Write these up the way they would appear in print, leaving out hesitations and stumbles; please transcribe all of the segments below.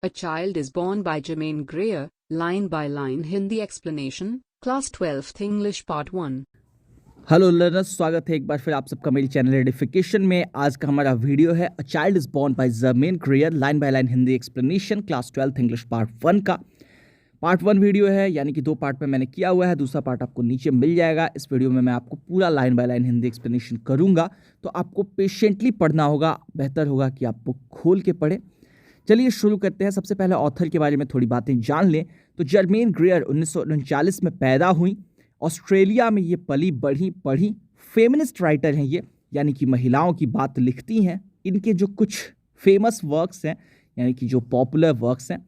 A child is born by Jermaine Greer, line by line Hindi explanation, class 12th English part 1. Hello learners, स्वागत है एक बार फिर आप सबका मेरी चैनल एडिफिकेशन में। आज का हमारा वीडियो है a child is born by Germaine Greer, line by line Hindi explanation, class 12th English part 1 का। पार्ट 1 वीडियो है, यानी कि 2 पार्ट में मैंने किया हुआ है। दूसरा पार्ट आपको नीचे मिल जाएगा। इस वीडियो में मैं आपको पूरा line by line Hindi explanation करूंगा, तो आपको पेशेंटली पढ़ना होगा। बेहतर होगा कि आप बुक खोल के पढ़ें। चलिए शुरू करते हैं। सबसे पहले ऑथर के बारे में थोड़ी बातें जान लें। तो जर्मेन ग्रेयर 1939 में पैदा हुई। ऑस्ट्रेलिया में ये पली बढ़ी पढ़ी। फेमिनिस्ट राइटर हैं ये, यानी कि महिलाओं की बात लिखती हैं। इनके जो कुछ फेमस वर्क्स हैं, यानी कि जो पॉपुलर वर्क्स हैं,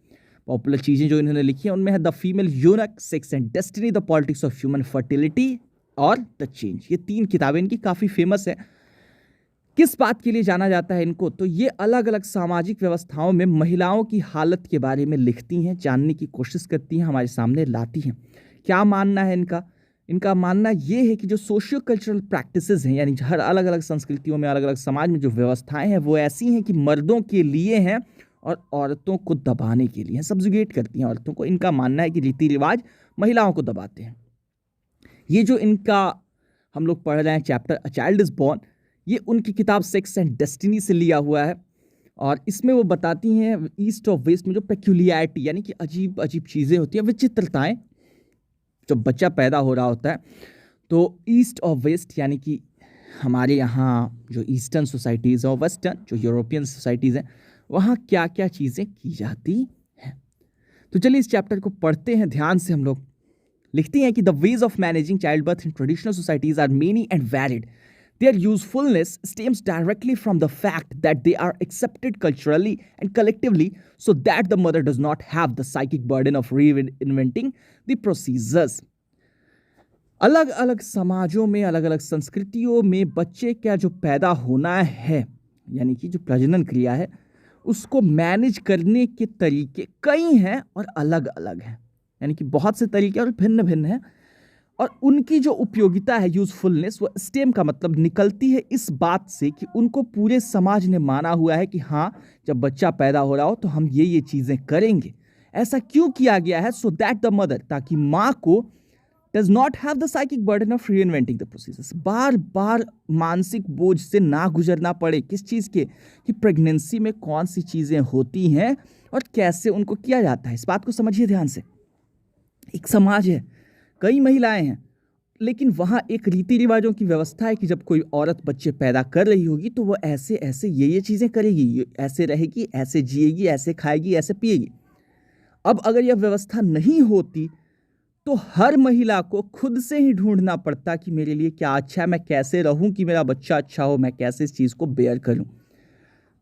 पॉपुलर चीज़ें जो इन्होंने लिखी हैं, उनमें है the female यूनक, sex and destiny, the politics of human fertility और द चेंज। ये 3 किताबें इनकी काफ़ी फेमस है। किस बात के लिए जाना जाता है इनको? तो ये अलग अलग सामाजिक व्यवस्थाओं में महिलाओं की हालत के बारे में लिखती हैं, जानने की कोशिश करती हैं, हमारे सामने लाती हैं। क्या मानना है इनका? इनका मानना ये है कि जो सोशियो कल्चरल प्रैक्टिसेस हैं, यानी हर अलग अलग संस्कृतियों में, अलग अलग समाज में जो व्यवस्थाएं हैं, वो ऐसी हैं कि मर्दों के लिए हैं और औरतों को दबाने के लिए हैं, सब्जुगेट करती हैं औरतों को। इनका मानना है कि रीति रिवाज महिलाओं को दबाते हैं। ये जो इनका हम लोग पढ़ रहे हैं chapter a child is born, ये उनकी किताब सेक्स एंड डेस्टिनी से लिया हुआ है। और इसमें वो बताती हैं ईस्ट और वेस्ट में जो पेक्यूलियरिटी, यानी कि अजीब अजीब चीज़ें होती हैं, विचित्रताएं। जब बच्चा पैदा हो रहा होता है तो ईस्ट और वेस्ट, यानी कि हमारे यहाँ जो ईस्टर्न सोसाइटीज़ और वेस्टर्न जो यूरोपियन सोसाइटीज़ हैं, वहाँ क्या क्या चीज़ें की जाती हैं। तो चलिए इस चैप्टर को पढ़ते हैं ध्यान से हम लोग। लिखती हैं कि the ways of managing child birth in traditional societies are many and varied. Their usefulness stems directly from the fact that they are accepted culturally and collectively, so that the mother does not have the psychic burden of reinventing the procedures. अलग अलग समाजों में, अलग अलग संस्कृतियों में बच्चे का जो पैदा होना है, यानी कि जो प्रजनन क्रिया है, उसको मैनेज करने के तरीके कई हैं और अलग अलग हैं। यानी कि बहुत से तरीके और भिन्न भिन्न हैं। और उनकी जो उपयोगिता है, यूजफुलनेस, वो स्टेम का मतलब निकलती है इस बात से कि उनको पूरे समाज ने माना हुआ है कि हाँ, जब बच्चा पैदा हो रहा हो तो हम ये चीज़ें करेंगे। ऐसा क्यों किया गया है? सो दैट द मदर, ताकि माँ को does not have the psychic burden of reinventing the process, बार बार मानसिक बोझ से ना गुजरना पड़े। किस चीज़ के? कि प्रेगनेंसी में कौन सी चीज़ें होती हैं और कैसे उनको किया जाता है। इस बात को समझिए ध्यान से। एक समाज है, कई महिलाएं हैं, लेकिन वहाँ एक रीति रिवाजों की व्यवस्था है कि जब कोई औरत बच्चे पैदा कर रही होगी तो वो ऐसे ऐसे ये चीज़ें करेगी, ऐसे रहेगी, ऐसे जिएगी, ऐसे खाएगी, ऐसे पिएगी। अब अगर यह व्यवस्था नहीं होती तो हर महिला को खुद से ही ढूंढना पड़ता कि मेरे लिए क्या अच्छा है, मैं कैसे रहूं कि मेरा बच्चा अच्छा हो, मैं कैसे इस चीज़ को बेयर करूं।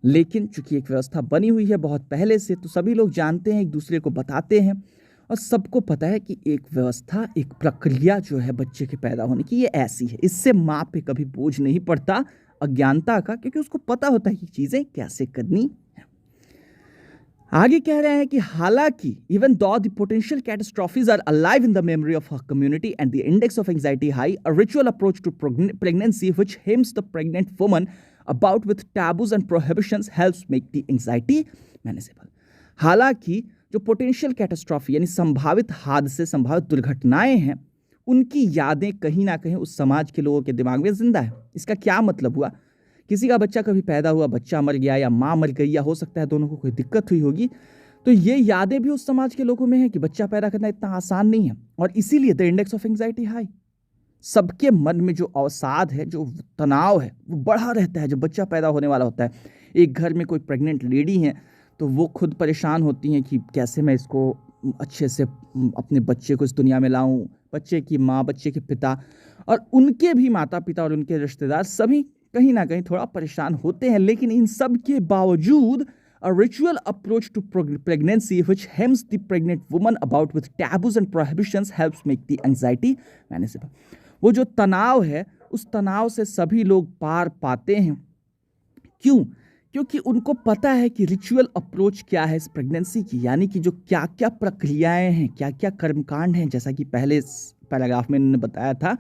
लेकिन चूंकि एक व्यवस्था बनी हुई है बहुत पहले से, तो सभी लोग जानते हैं, एक दूसरे को बताते हैं और सबको पता है कि एक व्यवस्था, एक प्रक्रिया जो है बच्चे के पैदा होने की, ये ऐसी है। इससे माँ पे कभी बोझ नहीं पड़ता अज्ञानता का, क्योंकि उसको पता होता है कि चीज़ें कैसे करनी है। आगे कह रहे हैं कि हालांकि even though the potential catastrophes are alive in the memory of her community and the index of anxiety high, a ritual approach to pregnancy which hems the pregnant woman about with taboos and prohibitions helps make the anxiety manageable. हालांकि जो potential catastrophe, यानी संभावित हादसे, संभावित दुर्घटनाएं हैं, उनकी यादें कहीं ना कहीं उस समाज के लोगों के दिमाग में जिंदा है। इसका क्या मतलब हुआ? किसी का बच्चा कभी पैदा हुआ, बच्चा मर गया या माँ मर गई, या हो सकता है दोनों को कोई दिक्कत हुई होगी, तो ये यादें भी उस समाज के लोगों में है कि बच्चा पैदा करना इतना आसान नहीं है। और इसीलिए the index of anxiety high, सबके मन में जो अवसाद है, जो तनाव है, वो बढ़ा रहता है जब बच्चा पैदा होने वाला होता है। एक घर में कोई प्रेग्नेंट लेडी है तो वो खुद परेशान होती हैं कि कैसे मैं इसको अच्छे से अपने बच्चे को इस दुनिया में लाऊं। बच्चे की माँ, बच्चे के पिता और उनके भी माता पिता और उनके रिश्तेदार सभी कहीं ना कहीं थोड़ा परेशान होते हैं। लेकिन इन सब के बावजूद a ritual approach to pregnancy which hems the pregnant woman about with taboos and prohibitions helps make the anxiety manageable. वो जो तनाव है, उस तनाव से सभी लोग पार पाते हैं। क्यों? क्योंकि उनको पता है कि रिचुअल अप्रोच क्या है इस प्रेगनेंसी की, यानी कि जो क्या क्या प्रक्रियाएं हैं, क्या क्या कर्मकांड हैं। जैसा कि पहले पैराग्राफ में इन्होंने बताया था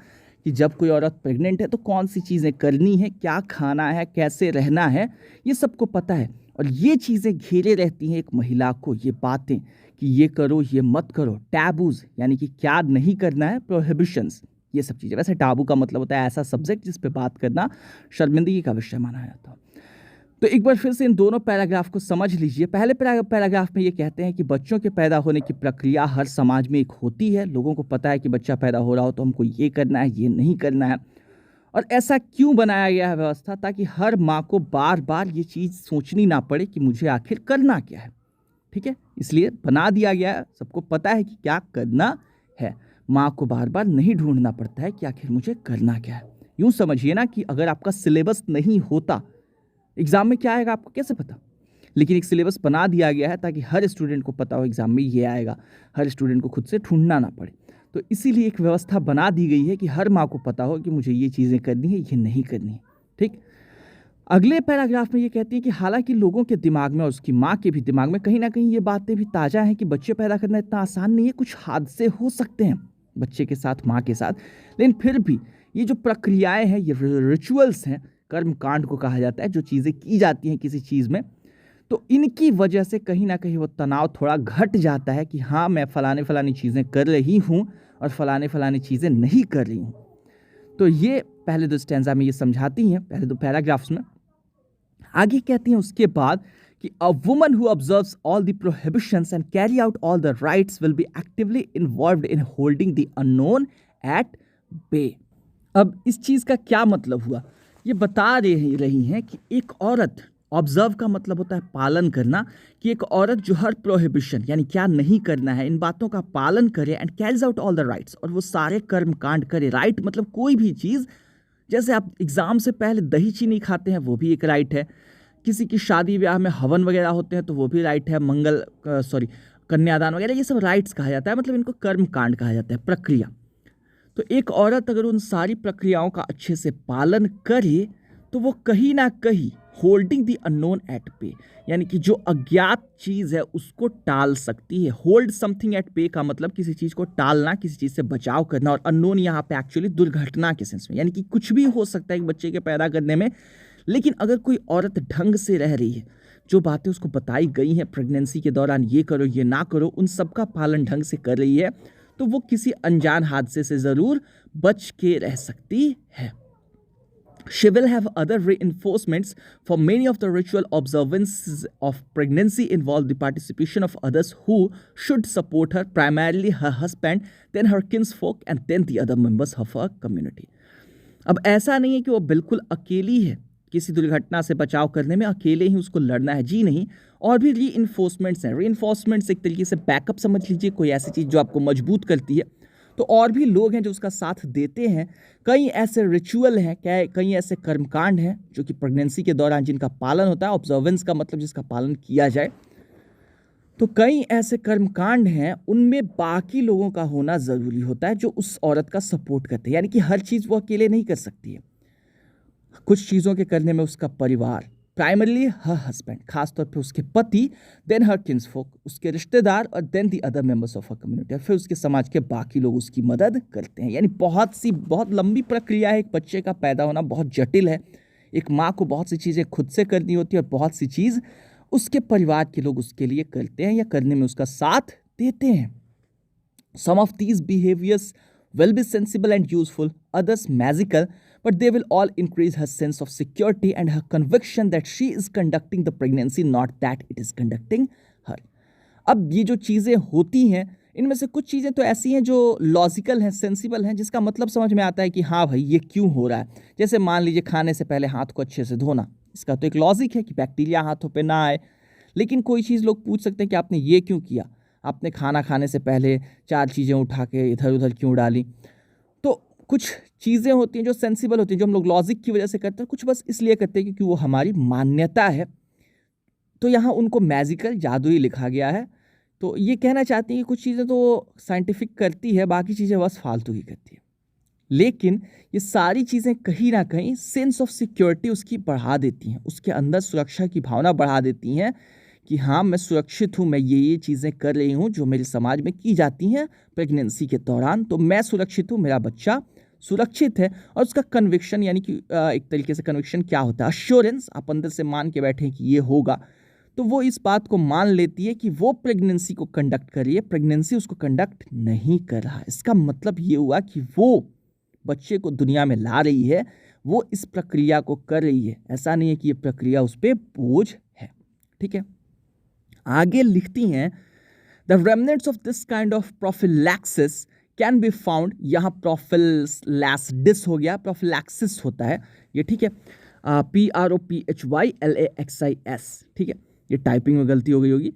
कि जब कोई औरत प्रेग्नेंट है तो कौन सी चीज़ें करनी है, क्या खाना है, कैसे रहना है, ये सबको पता है। और ये चीज़ें घेरे रहती हैं एक महिला को, ये बातें कि ये करो ये मत करो, टैबूज यानी कि क्या नहीं करना है, प्रोहिबिशंस, ये सब चीज़ें। वैसे टाबू का मतलब होता है ऐसा सब्जेक्ट जिस पे बात करना शर्मिंदगी का विषय माना जाता है। तो एक बार फिर से इन दोनों पैराग्राफ को समझ लीजिए। पहले पैराग्राफ में ये कहते हैं कि बच्चों के पैदा होने की प्रक्रिया हर समाज में एक होती है। लोगों को पता है कि बच्चा पैदा हो रहा हो तो हमको ये करना है, ये नहीं करना है। और ऐसा क्यों बनाया गया है व्यवस्था, ताकि हर माँ को बार बार ये चीज़ सोचनी ना पड़े कि मुझे आखिर करना क्या है। ठीक है, इसलिए बना दिया गया है, सबको पता है कि क्या करना है। माँ को बार बार नहीं ढूंढना पड़ता है कि आखिर मुझे करना क्या है। यूँ समझिए ना कि अगर आपका सिलेबस नहीं होता, एग्ज़ाम में क्या आएगा आपको कैसे पता, लेकिन एक सिलेबस बना दिया गया है ताकि हर स्टूडेंट को पता हो एग्ज़ाम में ये आएगा, हर स्टूडेंट को खुद से ढूंढना ना पड़े। तो इसीलिए एक व्यवस्था बना दी गई है कि हर माँ को पता हो कि मुझे ये चीज़ें करनी है, ये नहीं करनी है। ठीक, अगले पैराग्राफ में ये कहती है कि हालांकि लोगों के दिमाग में और उसकी माँ के भी दिमाग में कहीं ना कहीं ये बातें भी ताज़ा हैं कि बच्चे पैदा करना इतना आसान नहीं है, कुछ हादसे हो सकते हैं बच्चे के साथ, माँ के साथ। लेकिन फिर भी ये जो प्रक्रियाएं हैं, ये रिचुअल्स हैं, कर्म कांड को कहा जाता है, जो चीज़ें की जाती हैं किसी चीज़ में, तो इनकी वजह से कहीं ना कहीं वो तनाव थोड़ा घट जाता है कि हाँ मैं फलानी चीज़ें कर रही हूँ और फलानी चीज़ें नहीं कर रही हूँ। तो ये पहले दो स्टैंजा में ये समझाती हैं, पहले दो पैराग्राफ्स में। आगे कहती हैं उसके बाद कि a woman who observes all the prohibitions and carry out all the rites will be actively involved in holding the unknown at bay. अब इस चीज़ का क्या मतलब हुआ, ये बता रही हैं कि एक औरत, ऑब्जर्व का मतलब होता है पालन करना, कि एक औरत जो हर प्रोहिबिशन यानी क्या नहीं करना है, इन बातों का पालन करे, and carries out all the rights, और वो सारे कर्म कांड करे। राइट मतलब कोई भी चीज़, जैसे आप एग्ज़ाम से पहले दही चीनी खाते हैं, वो भी एक राइट है। किसी की शादी ब्याह में हवन वगैरह होते हैं तो वो भी राइट है। कन्यादान वगैरह, ये सब राइट्स कहा जाता है, मतलब इनको कर्म कांड कहा जाता है, प्रक्रिया। तो एक औरत अगर उन सारी प्रक्रियाओं का अच्छे से पालन करे तो वो कहीं ना कहीं होल्डिंग द अननोन एट पे, यानी कि जो अज्ञात चीज़ है उसको टाल सकती है। होल्ड समथिंग एट पे का मतलब किसी चीज़ को टालना, किसी चीज़ से बचाव करना, और अननोन यहाँ पे एक्चुअली दुर्घटना के सेंस में, यानी कि कुछ भी हो सकता है बच्चे के पैदा करने में। लेकिन अगर कोई औरत ढंग से रह रही है, जो बातें उसको बताई गई हैं प्रेगनेंसी के दौरान, ये करो ये ना करो, उन सब का पालन ढंग से कर रही है, तो वो किसी अनजान हादसे से ज़रूर बच के रह सकती है। She will have other reinforcements for many of the ritual observances of pregnancy involve the participation of others who should support her, primarily her husband, then her kinsfolk, and then the other members of her community. अब ऐसा नहीं है कि वो बिल्कुल अकेली है, किसी दुर्घटना से बचाव करने में अकेले ही उसको लड़ना है, जी नहीं। और भी रीइंफोर्समेंट्स हैं। रीइंफोर्समेंट्स एक तरीके से बैकअप समझ लीजिए, कोई ऐसी चीज़ जो आपको मजबूत करती है, तो और भी लोग हैं जो उसका साथ देते हैं। कई ऐसे रिचुअल हैं, कई ऐसे कर्मकांड हैं जो कि प्रेगनेंसी के दौरान जिनका पालन होता है। ऑब्जर्वेंस का मतलब जिसका पालन किया जाए। तो कई ऐसे कर्मकांड हैं, उनमें बाकी लोगों का होना ज़रूरी होता है जो उस औरत का सपोर्ट करते हैं, यानी कि हर चीज़ वो अकेले नहीं कर सकती है। कुछ चीज़ों के करने में उसका परिवार, प्राइमरली हर हस्बैंड, खासतौर पे उसके पति, देन हर किन्सफोक, उसके रिश्तेदार, और then the other members of her community, और फिर उसके समाज के बाकी लोग उसकी मदद करते हैं। यानी बहुत लंबी प्रक्रिया है। एक बच्चे का पैदा होना बहुत जटिल है। एक माँ को बहुत सी चीज़ें खुद से करनी होती है और बहुत सी चीज़ उसके परिवार के लोग उसके लिए करते हैं या करने में उसका साथ देते हैं। Some of these behaviors will be sensible and useful, others magical, but they will all increase her sense of security and her conviction that she is conducting the pregnancy, not that it is conducting her. अब ये जो चीज़ें होती हैं, इनमें से कुछ चीज़ें तो ऐसी हैं जो लॉजिकल हैं, सेंसिबल हैं, जिसका मतलब समझ में आता है कि हाँ भाई ये क्यों हो रहा है। जैसे मान लीजिए खाने से पहले हाथ को अच्छे से धोना, इसका तो एक लॉजिक है कि बैक्टीरिया हाथों पे ना आए। लेकिन कोई चीज़ लोग पूछ सकते हैं कि आपने ये क्यों किया, आपने खाना खाने से पहले 4 चीज़ें उठा के इधर उधर क्यों डाली। तो कुछ चीज़ें होती हैं जो सेंसिबल होती हैं, जो हम लोग लॉजिक की वजह से करते हैं, कुछ बस इसलिए करते हैं क्योंकि वो हमारी मान्यता है। तो यहाँ उनको मैजिकल, जादुई लिखा गया है। तो ये कहना चाहती हैं कि कुछ चीज़ें तो साइंटिफिक करती है, बाकी चीज़ें बस फालतू ही करती है। लेकिन ये सारी चीज़ें कहीं ना कहीं सेंस ऑफ सिक्योरिटी उसकी बढ़ा देती हैं, उसके अंदर सुरक्षा की भावना बढ़ा देती हैं कि हाँ मैं सुरक्षित हूँ, मैं ये चीज़ें कर रही हूँ जो मेरे समाज में की जाती हैं प्रेगनेंसी के दौरान, तो मैं सुरक्षित हूँ, मेरा बच्चा सुरक्षित है। और उसका कन्विक्शन, यानी कि एक तरीके से कन्विक्शन क्या होता है, अश्योरेंस, आप अंदर से मान के बैठे कि ये होगा, तो वो इस बात को मान लेती है कि वो प्रेगनेंसी को कंडक्ट कर रही है, प्रेगनेंसी उसको कंडक्ट नहीं कर रहा। इसका मतलब ये हुआ कि वो बच्चे को दुनिया में ला रही है, वो इस प्रक्रिया को कर रही है। ऐसा नहीं है कि ये प्रक्रिया उस पर बोझ है। ठीक है, आगे लिखती हैं the remnants of this kind of prophylaxis can be found. यहाँ प्रोफिलैक्सिस हो गया, प्रोफिलैक्सिस होता है ये। ठीक है, PROPHYLAXIS। ठीक है, ये टाइपिंग में गलती हो गई होगी।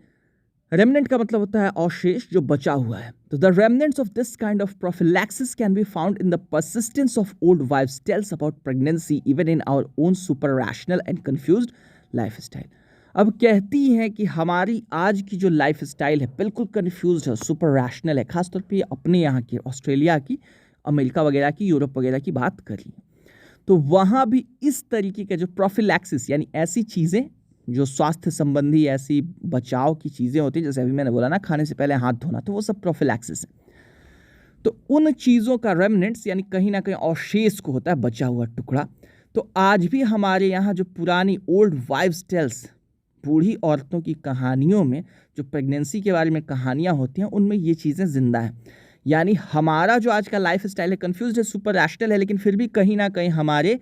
रेमनेंट का मतलब होता है अवशेष, जो बचा हुआ है। तो the remnants of this kind of prophylaxis can be found in the persistence of old wives tales about pregnancy even in our own super rational and confused life style. अब कहती हैं कि हमारी आज की जो लाइफ स्टाइल है बिल्कुल कंफ्यूज्ड है, सुपर रैशनल है। खासतौर पे अपने यहाँ की, ऑस्ट्रेलिया की, अमेरिका वगैरह की, यूरोप वगैरह की बात करी, तो वहाँ भी इस तरीके के जो प्रोफिलैक्सिस यानी ऐसी चीज़ें जो स्वास्थ्य संबंधी ऐसी बचाव की चीज़ें होती हैं, जैसे अभी मैंने बोला ना खाने से पहले हाथ धोना, तो वो सब प्रोफिलैक्सिस है। तो उन चीज़ों का रेमनेंट्स यानी कहीं ना कहीं अवशेष को होता है, बचा हुआ टुकड़ा। तो आज भी हमारे यहाँ जो पुरानी ओल्ड वाइव्स टेल्स, बूढ़ी औरतों की कहानियों में जो प्रेगनेंसी के बारे में कहानियाँ होती हैं, उनमें ये चीज़ें जिंदा हैं। यानी हमारा जो आज का लाइफ स्टाइल है कंफ्यूज्ड है, सुपर रैशनल है, लेकिन फिर भी कहीं ना कहीं हमारे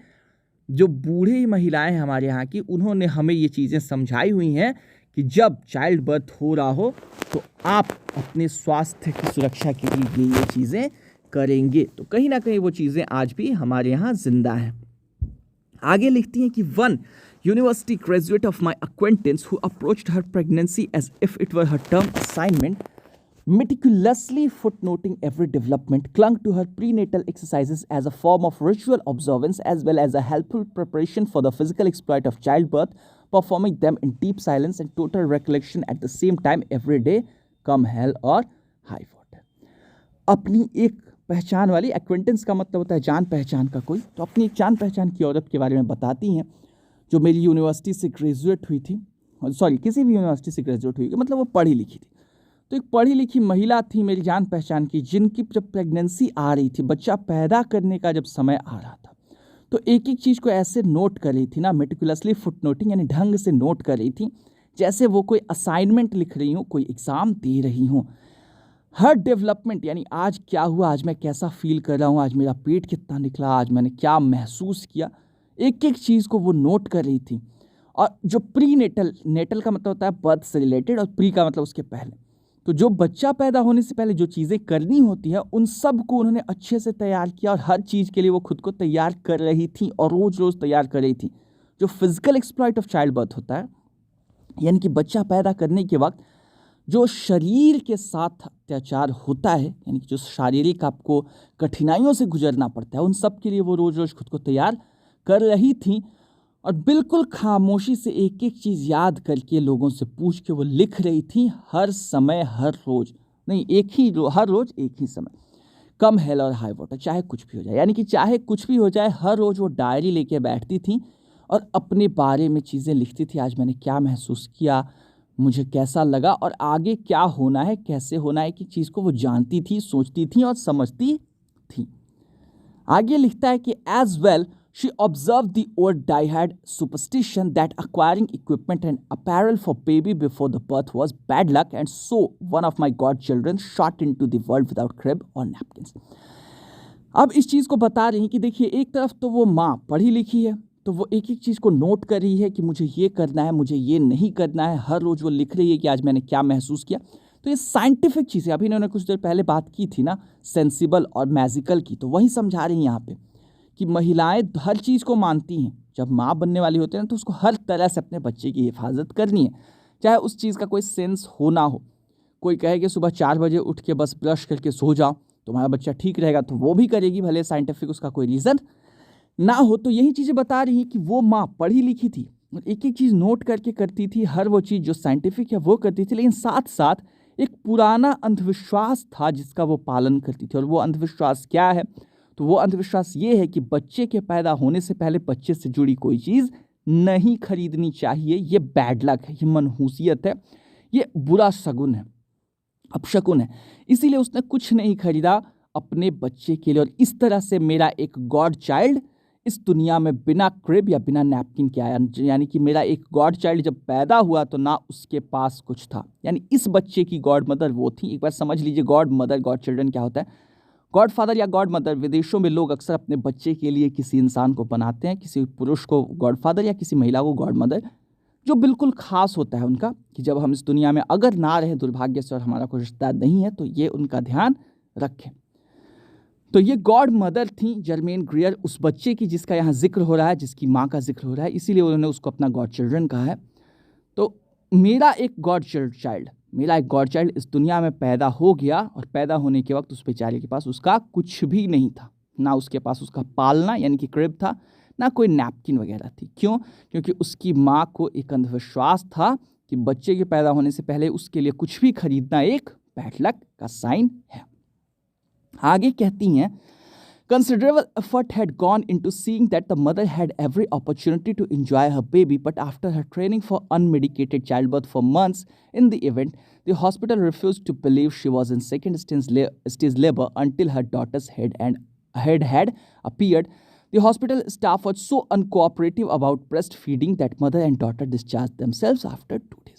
जो बूढ़ी महिलाएं हैं हमारे यहाँ की, उन्होंने हमें ये चीज़ें समझाई हुई हैं कि जब चाइल्ड बर्थ हो रहा हो तो आप अपने स्वास्थ्य की सुरक्षा के लिए ये चीज़ें करेंगे। तो कहीं ना कहीं वो चीज़ें आज भी हमारे यहाँ जिंदा हैं। आगे लिखती हैं कि one university graduate of my acquaintance who approached her pregnancy as if it were her term assignment, meticulously footnoting every development, clung to her prenatal exercises as a form of ritual observance as well as a helpful preparation for the physical exploit of childbirth, performing them in deep silence and total recollection at the same time every day, come hell or high water. अपनी एक पहचान वाली, acquaintance का मतलब होता है जान पहचान का कोई, तो अपनी एक जान पहचान की औरत के बारे में बताती हैं जो मेरी यूनिवर्सिटी से ग्रेजुएट हुई थी, सॉरी किसी भी यूनिवर्सिटी से ग्रेजुएट हुई, मतलब वो पढ़ी लिखी थी। तो एक पढ़ी लिखी महिला थी मेरी जान पहचान की, जिनकी जब प्रेगनेंसी आ रही थी, बच्चा पैदा करने का जब समय आ रहा था, तो एक एक चीज़ को ऐसे नोट कर रही थी ना, मेटिकुलसली फुटनोटिंग यानी ढंग से नोट कर रही थी, जैसे वो कोई असाइनमेंट लिख रही हूँ, कोई एग्ज़ाम दे रही हूँ। हर डेवलपमेंट यानी आज क्या हुआ, आज मैं कैसा फील कर रहा हूँ, आज मेरा पेट कितना निकला, आज मैंने क्या महसूस किया, एक एक चीज़ को वो नोट कर रही थी। और जो प्री नेटल, नेटल का मतलब होता है बर्थ से रिलेटेड, और प्री का मतलब उसके पहले, तो जो बच्चा पैदा होने से पहले जो चीज़ें करनी होती है उन सब को उन्होंने अच्छे से तैयार किया, और हर चीज़ के लिए वो खुद को तैयार कर रही थी और रोज़ रोज़ तैयार कर रही थी। जो physical exploit of child birth होता है, यानी कि बच्चा पैदा करने के वक्त जो शरीर के साथ अत्याचार होता है, यानी कि जो शारीरिक आपको कठिनाइयों से गुजरना पड़ता है, उन सब के लिए वो रोज़ रोज़ खुद को तैयार कर रही थी। और बिल्कुल खामोशी से एक एक चीज़ याद करके लोगों से पूछ के वो लिख रही थी, हर समय, हर रोज़ नहीं, हर रोज़ एक ही समय, कम हेल और हाई वाटर, चाहे कुछ भी हो जाए। यानी कि चाहे कुछ भी हो जाए, हर रोज़ वो डायरी लेके बैठती थी और अपने बारे में चीज़ें लिखती थी। आज मैंने क्या महसूस किया, मुझे कैसा लगा और आगे क्या होना है, कैसे होना है, कि चीज़ को वो जानती थी, सोचती थी और समझती थी। आगे लिखता है कि as well she observed the old diehard superstition that acquiring equipment and apparel for baby before the birth was bad luck, and so one of my godchildren shot into the world without crib or napkins. अब इस चीज़ को बता रही हैं कि देखिए, एक तरफ तो वो माँ पढ़ी लिखी है, तो वो एक एक चीज़ को नोट कर रही है कि मुझे ये करना है, मुझे ये नहीं करना है, हर रोज़ वो लिख रही है कि आज मैंने क्या महसूस किया। तो ये साइंटिफिक चीज़ें, अभी इन्होंने कुछ देर पहले बात की थी ना सेंसिबल और मैजिकल की, तो वही समझा रही हैं यहाँ पे कि महिलाएं हर चीज़ को मानती हैं। जब माँ बनने वाली होती है ना, तो उसको हर तरह से अपने बच्चे की हिफाजत करनी है, चाहे उस चीज़ का कोई सेंस हो ना हो। कोई कहे कि सुबह 4 बजे उठ के बस ब्रश करके सो जाओ, तुम्हारा बच्चा ठीक रहेगा, तो वो भी करेगी, भले साइंटिफिक उसका कोई रीज़न ना हो। तो यही चीज़ें बता रही हैं कि वो माँ पढ़ी लिखी थी और एक एक चीज़ नोट करके करती थी, हर वो चीज़ जो साइंटिफिक है वो करती थी, लेकिन साथ साथ एक पुराना अंधविश्वास था जिसका वो पालन करती थी। और वो अंधविश्वास क्या है? तो वो अंधविश्वास ये है कि बच्चे के पैदा होने से पहले बच्चे से जुड़ी कोई चीज़ नहीं खरीदनी चाहिए। ये बैड लक है, ये मनहूसियत है, ये बुरा शगुन है, अपशकुन है। इसीलिए उसने कुछ नहीं खरीदा अपने बच्चे के लिए। और इस तरह से मेरा एक गॉड चाइल्ड इस दुनिया में बिना क्रिब या बिना नैपकिन के आया, यानी कि मेरा एक गॉड चाइल्ड जब पैदा हुआ तो ना उसके पास कुछ था, यानी इस बच्चे की गॉड मदर वो थी। एक बार समझ लीजिए गॉड मदर गॉड चिल्ड्रन क्या होता है। गॉड फादर या गॉड मदर, विदेशों में लोग अक्सर अपने बच्चे के लिए किसी इंसान को बनाते हैं, किसी पुरुष को गॉड फादर या किसी महिला को गॉड मदर, जो बिल्कुल खास होता है उनका, कि जब हम इस दुनिया में अगर ना रहें दुर्भाग्य से और हमारा कोई रिश्ता नहीं है तो ये उनका ध्यान रखें। तो ये गॉड मदर थी जर्मेन ग्रियर, उस बच्चे की जिसका यहाँ जिक्र हो रहा है, जिसकी माँ का जिक्र हो रहा है, इसीलिए उन्होंने उसको अपना गॉड चिल्ड्रन कहा है। तो मेरा एक गॉड चाइल्ड इस दुनिया में पैदा हो गया, और पैदा होने के वक्त उस बेचारे के पास उसका कुछ भी नहीं था, ना उसके पास उसका पालना यानी कि क्रिब था, ना कोई नैपकिन वगैरह थी। क्यों? क्योंकि उसकी माँ को एक अंधविश्वास था कि बच्चे के पैदा होने से पहले उसके लिए कुछ भी खरीदना एक बैड लक का साइन है। आगे कहती हैं, considerable effort had gone into seeing that the mother had every opportunity to enjoy her baby, but after her training for unmedicated childbirth for months in the event, the hospital refused to believe she was in second stage labor until her daughter's head had appeared. The hospital staff was so uncooperative about breastfeeding that mother and daughter discharged themselves after 2 days.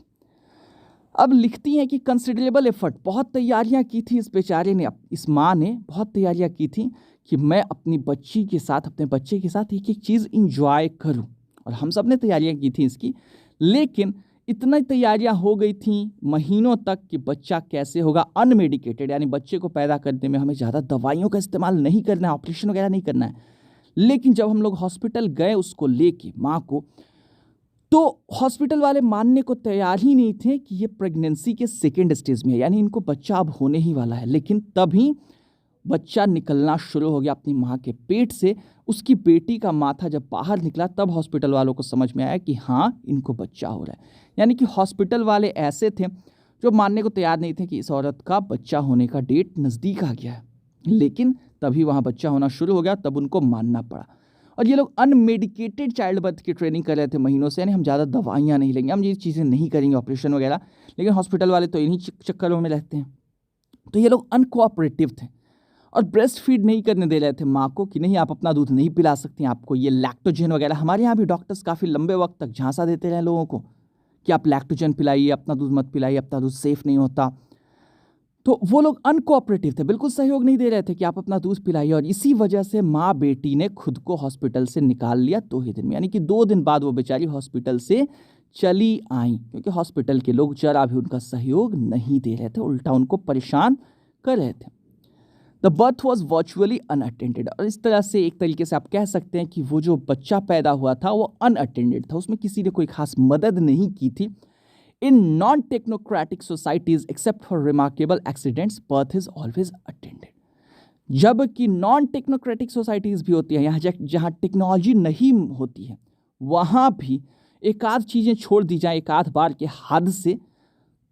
अब लिखती हैं कि considerable effort, बहुत तैयारियां की थी इस बेचारे ने, इस माँ ने बहुत तैयारियां की थी कि मैं अपनी बच्ची के साथ, अपने बच्चे के साथ एक एक चीज़ इंजॉय करूं, और हम सब ने तैयारियां की थी इसकी। लेकिन इतना तैयारियां हो गई थी महीनों तक कि बच्चा कैसे होगा अनमेडिकेटेड, यानी बच्चे को पैदा करने में हमें ज़्यादा दवाइयों का इस्तेमाल नहीं करना है, ऑपरेशन वगैरह नहीं करना है। लेकिन जब हम लोग हॉस्पिटल गए उसको लेके माँ को, तो हॉस्पिटल वाले मानने को तैयार ही नहीं थे कि ये प्रेगनेंसी के सेकेंड स्टेज में है, यानी इनको बच्चा अब होने ही वाला है। लेकिन तभी बच्चा निकलना शुरू हो गया अपनी माँ के पेट से। उसकी बेटी का माथा जब बाहर निकला तब हॉस्पिटल वालों को समझ में आया कि हाँ, इनको बच्चा हो रहा है। यानी कि हॉस्पिटल वाले ऐसे थे जो मानने को तैयार नहीं थे कि इस औरत का बच्चा होने का डेट नज़दीक आ गया है। लेकिन तभी वहाँ बच्चा होना शुरू हो गया, तब उनको मानना पड़ा। और ये लोग अनमेडिकेटेड चाइल्ड बर्थ की ट्रेनिंग कर रहे थे महीनों से, यानी हम ज़्यादा दवाइयाँ नहीं लेंगे, हम ये चीज़ें नहीं करेंगे, ऑपरेशन वगैरह। लेकिन हॉस्पिटल वाले तो इन्हीं चक्करों में रहते हैं। तो ये लोग अनकोऑपरेटिव थे और ब्रेस्ट फीड नहीं करने दे रहे थे माँ को, कि नहीं आप अपना दूध नहीं पिला सकती, आपको ये लैक्टोजन वगैरह। हमारे यहाँ भी डॉक्टर्स काफ़ी लंबे वक्त तक झांसा देते रहे लोगों को कि आप लैक्टोजन पिलाइए, अपना दूध मत पिलाइए, अपना दूध सेफ़ नहीं होता। तो वो लोग अनकोऑपरेटिव थे, बिल्कुल सहयोग नहीं दे रहे थे कि आप अपना दूध पिलाइए। और इसी वजह से माँ बेटी ने खुद को हॉस्पिटल से निकाल लिया 2 ही दिन में, यानी कि 2 दिन बाद वो बेचारी हॉस्पिटल से चली आई, क्योंकि हॉस्पिटल के लोग जरा भी उनका सहयोग नहीं दे रहे थे, उल्टा उनको परेशान कर रहे थे। The birth was virtually unattended, और इस तरह से एक तरीके से आप कह सकते हैं कि वो जो बच्चा पैदा हुआ था वो अनअटेंडेड था, उसमें किसी ने कोई खास मदद नहीं की थी। In non-technocratic societies, except for remarkable accidents, birth is always attended. जबकि नॉन टेक्नोक्रेटिक सोसाइटीज़ भी होती हैं, यहाँ जहाँ टेक्नोलॉजी नहीं होती है, वहाँ भी एक आध चीज़ें छोड़ दी जाए एक आध बार के हादसे,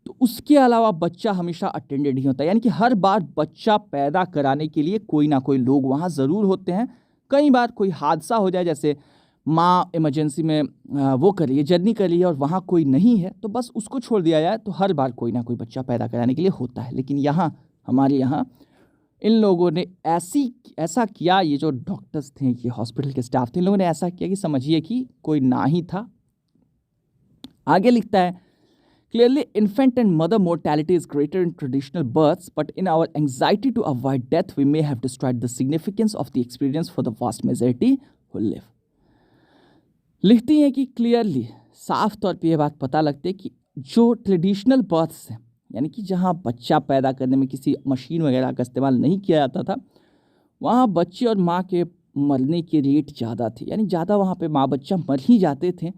तो उसके अलावा बच्चा हमेशा अटेंडेड ही होता है। यानी कि हर बार बच्चा पैदा कराने के लिए कोई ना कोई लोग वहाँ ज़रूर होते हैं। कई बार कोई हादसा हो जाए, जैसे माँ इमरजेंसी में वो कर रही है, जर्नी कर रही है और वहाँ कोई नहीं है, तो बस उसको छोड़ दिया जाए, तो हर बार कोई ना कोई बच्चा पैदा कराने के लिए होता है। लेकिन यहाँ हमारे यहाँ इन लोगों ने ऐसा किया, ये जो डॉक्टर्स थे, ये हॉस्पिटल के स्टाफ थे, इन लोगों ने ऐसा किया कि समझिए कि कोई ना ही था। आगे लिखता है, clearly infant and mother mortality is greater in traditional births, but in our anxiety to avoid death we may have destroyed the significance of the experience for the vast majority who live. लिखती हैं कि clearly, साफ तौर पे ये बात पता लगती है कि जो ट्रेडिशनल बर्थ्स हैं, यानी कि जहाँ बच्चा पैदा करने में किसी मशीन वगैरह का इस्तेमाल नहीं किया जाता था, वहाँ बच्चे और माँ के मरने की रेट ज़्यादा थी, यानी ज़्यादा वहाँ पे माँ बच्चा मर ही जाते थे।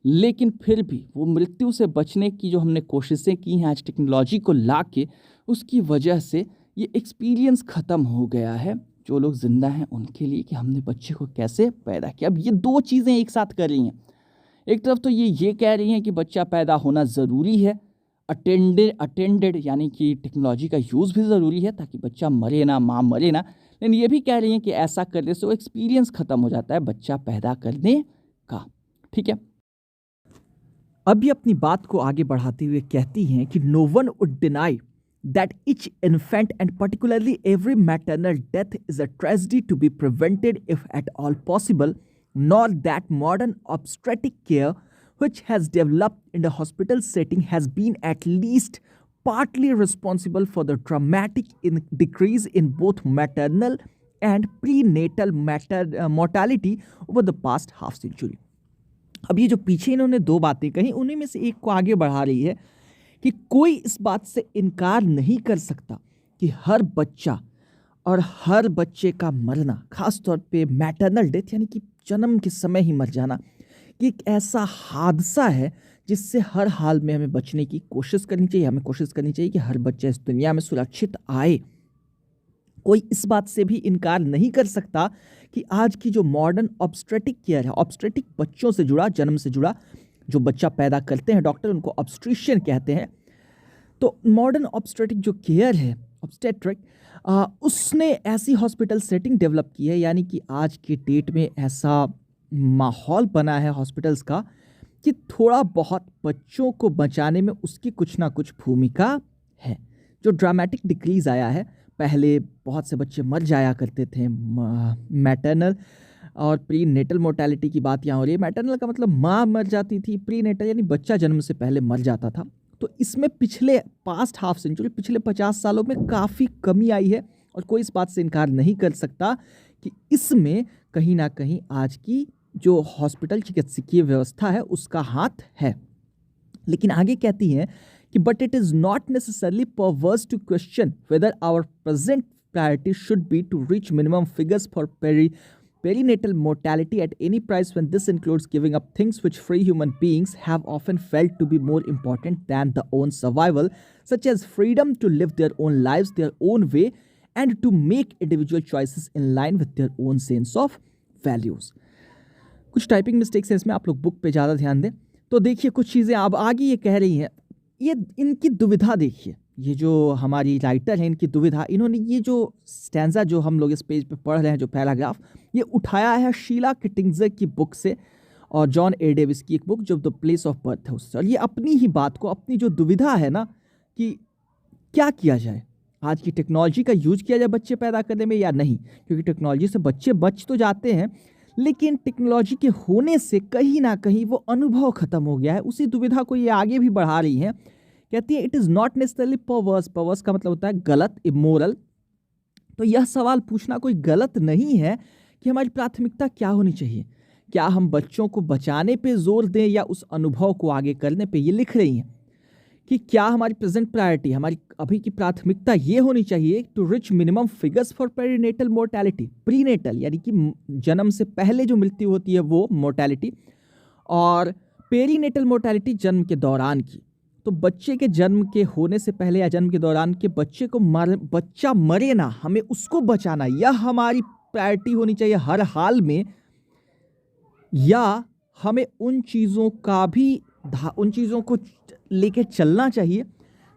लेकिन फिर भी वो मृत्यु से बचने की जो हमने कोशिशें की हैं आज टेक्नोलॉजी को ला के, उसकी वजह से ये एक्सपीरियंस ख़त्म हो गया है जो लोग ज़िंदा हैं उनके लिए, कि हमने बच्चे को कैसे पैदा किया। अब ये 2 चीज़ें एक साथ कर रही हैं। एक तरफ तो ये कह रही हैं कि बच्चा पैदा होना ज़रूरी है, अटेंडेड यानी कि टेक्नोलॉजी का यूज़ भी ज़रूरी है ताकि बच्चा मरे ना, माँ मरे ना। लेकिन ये भी कह रही हैं कि ऐसा करने से वो एक्सपीरियंस ख़त्म हो जाता है बच्चा पैदा करने का। ठीक है, अभी अपनी बात को आगे बढ़ाते हुए कहती हैं कि no one would deny that each infant and particularly every maternal death is a tragedy to be prevented if at all possible, nor that modern obstetric care which has developed in the hospital setting has been at least partly responsible for the dramatic decrease in both maternal and prenatal mortality over the past half century. अब ये जो पीछे इन्होंने दो बातें कही उन्हीं में से एक को आगे बढ़ा रही है कि कोई इस बात से इनकार नहीं कर सकता कि हर बच्चा और हर बच्चे का मरना, खास तौर पे मैटरनल डेथ यानी कि जन्म के समय ही मर जाना, कि एक ऐसा हादसा है जिससे हर हाल में हमें बचने की कोशिश करनी चाहिए। हमें कोशिश करनी चाहिए कि हर बच्चा इस दुनिया में सुरक्षित आए। कोई इस बात से भी इनकार नहीं कर सकता कि आज की जो मॉडर्न ऑब्स्टेट्रिक केयर है, ऑब्स्टेट्रिक बच्चों से जुड़ा, जन्म से जुड़ा जो बच्चा पैदा करते हैं डॉक्टर, उनको ऑब्स्ट्रिशियन कहते हैं। तो मॉडर्न ऑब्स्टेट्रिक जो केयर है, ऑब्स्टेट्रिक, उसने ऐसी हॉस्पिटल सेटिंग डेवलप की है, यानी कि आज के डेट में ऐसा माहौल बना है हॉस्पिटल्स का कि थोड़ा बहुत बच्चों को बचाने में उसकी कुछ ना कुछ भूमिका है। जो ड्रामेटिक डिक्रीज आया है, पहले बहुत से बच्चे मर जाया करते थे, मैटरनल और प्री नेटल मोर्टेलिटी की बात यहाँ हो रही है। मैटरनल का मतलब माँ मर जाती थी, प्री नेटल यानी बच्चा जन्म से पहले मर जाता था। तो इसमें पिछले पास्ट हाफ सेंचुरी, पिछले 50 सालों में काफ़ी कमी आई है और कोई इस बात से इनकार नहीं कर सकता कि इसमें कहीं ना कहीं आज की जो हॉस्पिटल चिकित्सकीय व्यवस्था है उसका हाथ है। लेकिन आगे कहती हैं कि but it is not necessarily perverse to question whether our present priority should be to reach minimum figures for perinatal mortality at any price, when this includes giving up things which free human beings have often felt to be more important than their own survival, such as freedom to live their own lives their own way and to make individual choices in line with their own sense of values. कुछ typing mistakes हैं इसमें, आप लोग book पे ज़्यादा ध्यान दें। तो देखिए कुछ चीज़ें अब आगे ये कह रही हैं, ये इनकी दुविधा देखिए, ये जो हमारी राइटर हैं इनकी दुविधा, इन्होंने ये जो स्टैंजा जो हम लोग इस पेज पे पढ़ रहे हैं, जो पैराग्राफ, ये उठाया है शीला किटिंग्जर की बुक से और जॉन ए डेविस की एक बुक जो द प्लेस ऑफ बर्थ है उससे। और ये अपनी ही बात को, अपनी जो दुविधा है ना कि क्या किया जाए, आज की टेक्नोलॉजी का यूज किया जाए बच्चे पैदा करने में या नहीं, क्योंकि टेक्नोलॉजी से बच्चे बच तो जाते हैं लेकिन टेक्नोलॉजी के होने से कहीं ना कहीं वो अनुभव खत्म हो गया है। उसी दुविधा को ये आगे भी बढ़ा रही हैं। कहती है इट इज़ नॉट नेसेसरली परवर्स, परवर्स का मतलब होता है गलत, इमोरल। तो यह सवाल पूछना कोई गलत नहीं है कि हमारी प्राथमिकता क्या होनी चाहिए, क्या हम बच्चों को बचाने पे जोर दें या उस अनुभव को आगे करने पे। ये लिख रही हैं कि क्या हमारी प्रेजेंट प्रायोरिटी, हमारी अभी की प्राथमिकता ये होनी चाहिए to reach minimum figures for perinatal mortality, prenatal यानी कि जन्म से पहले जो मृत्यु होती है वो मोर्टेलिटी, और पेरीनेटल मोर्टेलिटी जन्म के दौरान की। तो बच्चे के जन्म के होने से पहले या जन्म के दौरान के बच्चे को बच्चा मरे ना, हमें उसको बचाना, यह हमारी प्रायोरिटी होनी चाहिए हर हाल में। या हमें उन चीज़ों का भी, उन चीज़ों को लेके चलना चाहिए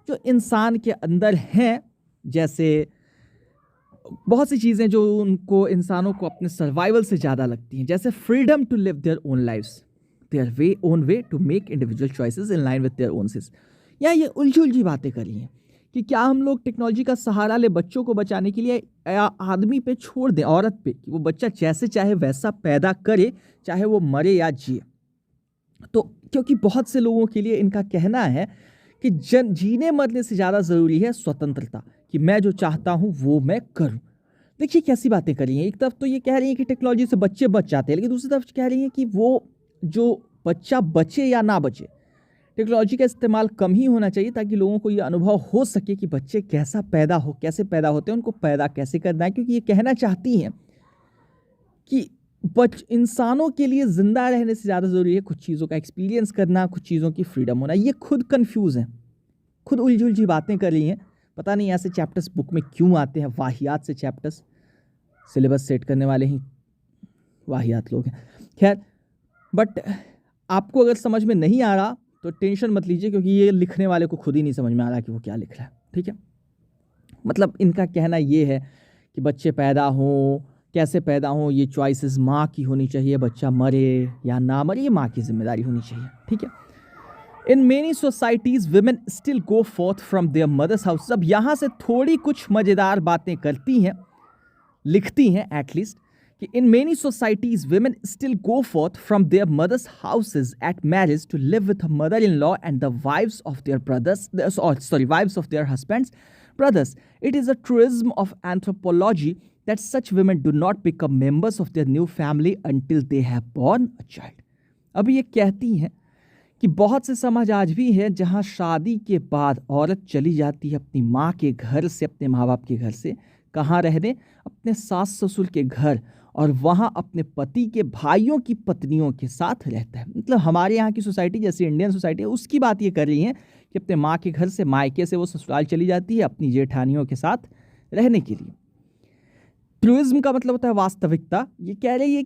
जो इंसान के अंदर हैं, जैसे बहुत सी चीज़ें जो उनको, इंसानों को अपने सर्वाइवल से ज़्यादा लगती हैं, जैसे freedom to live their own lives their own way to make individual choices in line with their own sense. या ये उलझी बातें करी हैं कि क्या हम लोग टेक्नोलॉजी का सहारा ले बच्चों को बचाने के लिए, या आदमी पे छोड़ दें, औरत पे, कि वो बच्चा जैसे चाहे वैसा पैदा करे, चाहे वो मरे या जिए। तो क्योंकि बहुत से लोगों के लिए इनका कहना है कि जीने मरने से ज़्यादा ज़रूरी है स्वतंत्रता, कि मैं जो चाहता हूँ वो मैं करूँ। देखिए कैसी बातें करी हैं। एक तरफ तो ये कह रही हैं कि टेक्नोलॉजी से बच्चे बच जाते हैं, लेकिन दूसरी तरफ कह रही हैं कि वो जो बच्चा बचे या ना बचे, टेक्नोलॉजी का इस्तेमाल कम ही होना चाहिए ताकि लोगों को ये अनुभव हो सके कि बच्चे कैसे पैदा होते हैं, उनको पैदा कैसे करना है। क्योंकि ये कहना चाहती हैं कि इंसानों के लिए ज़िंदा रहने से ज़्यादा ज़रूरी है कुछ चीज़ों का एक्सपीरियंस करना, कुछ चीज़ों की फ्रीडम होना। ये खुद कंफ्यूज हैं, खुद उलझी बातें कर रही हैं। पता नहीं ऐसे चैप्टर्स बुक में क्यों आते हैं, वाहियात से चैप्टर्स। सिलेबस सेट करने वाले ही वाहियात लोग हैं। खैर, बट आपको अगर समझ में नहीं आ रहा तो टेंशन मत लीजिए, क्योंकि ये लिखने वाले को खुद ही नहीं समझ में आ रहा कि वो क्या लिख रहा है। ठीक है, मतलब इनका कहना ये है कि बच्चे पैदा हों, कैसे पैदा हों, ये चॉइसेस माँ की होनी चाहिए, बच्चा मरे या ना मरे ये माँ की जिम्मेदारी होनी चाहिए। ठीक है, in many societies women still go forth from their mother's house. अब यहाँ से थोड़ी कुछ मज़ेदार बातें करती हैं, लिखती हैं एटलीस्ट, कि in many societies women still go forth from their mother's houses at marriage to live with her mother-in-law and the wives of their brothers, wives of their husbands, brothers. It is a truism of anthropology that such women do not become members of their new family until they have born a child. अब ये कहती हैं कि बहुत से समाज आज भी है जहाँ शादी के बाद औरत चली जाती है अपनी माँ के घर से, अपने माँ बाप के घर से, कहाँ रहने? अपने सास ससुर के घर, और वहाँ अपने पति के भाइयों की पत्नियों के साथ रहता है। मतलब हमारे यहाँ की सोसाइटी जैसे इंडियन सोसाइटी है उसकी बात ये कर रही हैं कि अपने माँ के घर से, मायके से वो ससुराल चली जाती है अपनी जेठानियों के साथ रहने के लिए। ट्रूइज्म का मतलब होता है वास्तविकता। ये कह रही हैं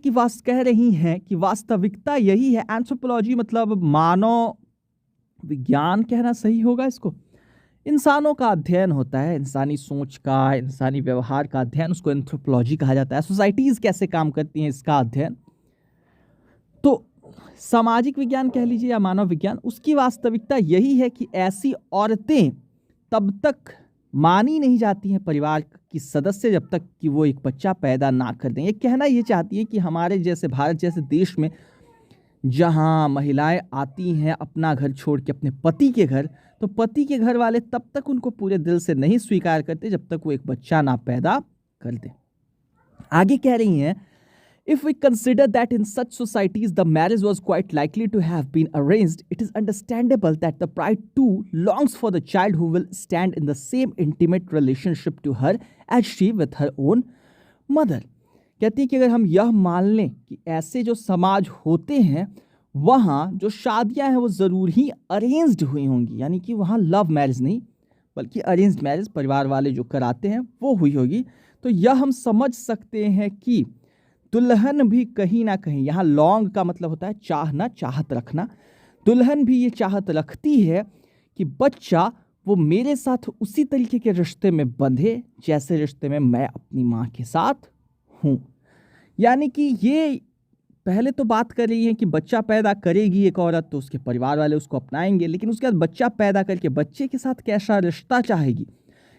कि वास्तविकता यही है। एंथ्रोपोलॉजी मतलब मानव विज्ञान कहना सही होगा इसको। इंसानों का अध्ययन होता है, इंसानी सोच का, इंसानी व्यवहार का अध्ययन, उसको एंथ्रोपोलॉजी कहा जाता है। सोसाइटीज़ कैसे काम करती हैं इसका अध्ययन। तो सामाजिक विज्ञान कह लीजिए या मानव विज्ञान, उसकी वास्तविकता यही है कि ऐसी औरतें तब तक मानी नहीं जाती हैं परिवार की सदस्य जब तक कि वो एक बच्चा पैदा ना कर दें। ये कहना ये चाहती है कि हमारे जैसे भारत जैसे देश में जहाँ महिलाएं आती हैं अपना घर छोड़ के अपने पति के घर, तो पति के घर वाले तब तक उनको पूरे दिल से नहीं स्वीकार करते जब तक वो एक बच्चा ना पैदा कर दे। आगे कह रही हैं, if we consider that in such societies the marriage was quite likely to have been arranged, it is understandable that the bride too longs for the child who will stand in the same intimate relationship to her as she with her own mother. कहती है कि अगर हम यह मान लें कि ऐसे जो समाज होते हैं वहाँ जो शादियाँ हैं वो ज़रूर ही अरेंज्ड हुई होंगी, यानी कि वहाँ लव मैरिज नहीं बल्कि अरेंज्ड मैरिज परिवार वाले जो कराते हैं वो हुई होगी, तो यह हम समझ सकते हैं कि दुल्हन भी कहीं ना कहीं, यहाँ लॉन्ग का मतलब होता है चाहना, चाहत रखना, दुल्हन भी ये चाहत रखती है कि बच्चा वो मेरे साथ उसी तरीके के रिश्ते में बंधे जैसे रिश्ते में मैं अपनी माँ के साथ हूँ। यानी कि ये पहले तो बात कर रही है कि बच्चा पैदा करेगी एक औरत तो उसके परिवार वाले उसको अपनाएंगे, लेकिन उसके बाद बच्चा पैदा करके बच्चे के साथ कैसा रिश्ता चाहेगी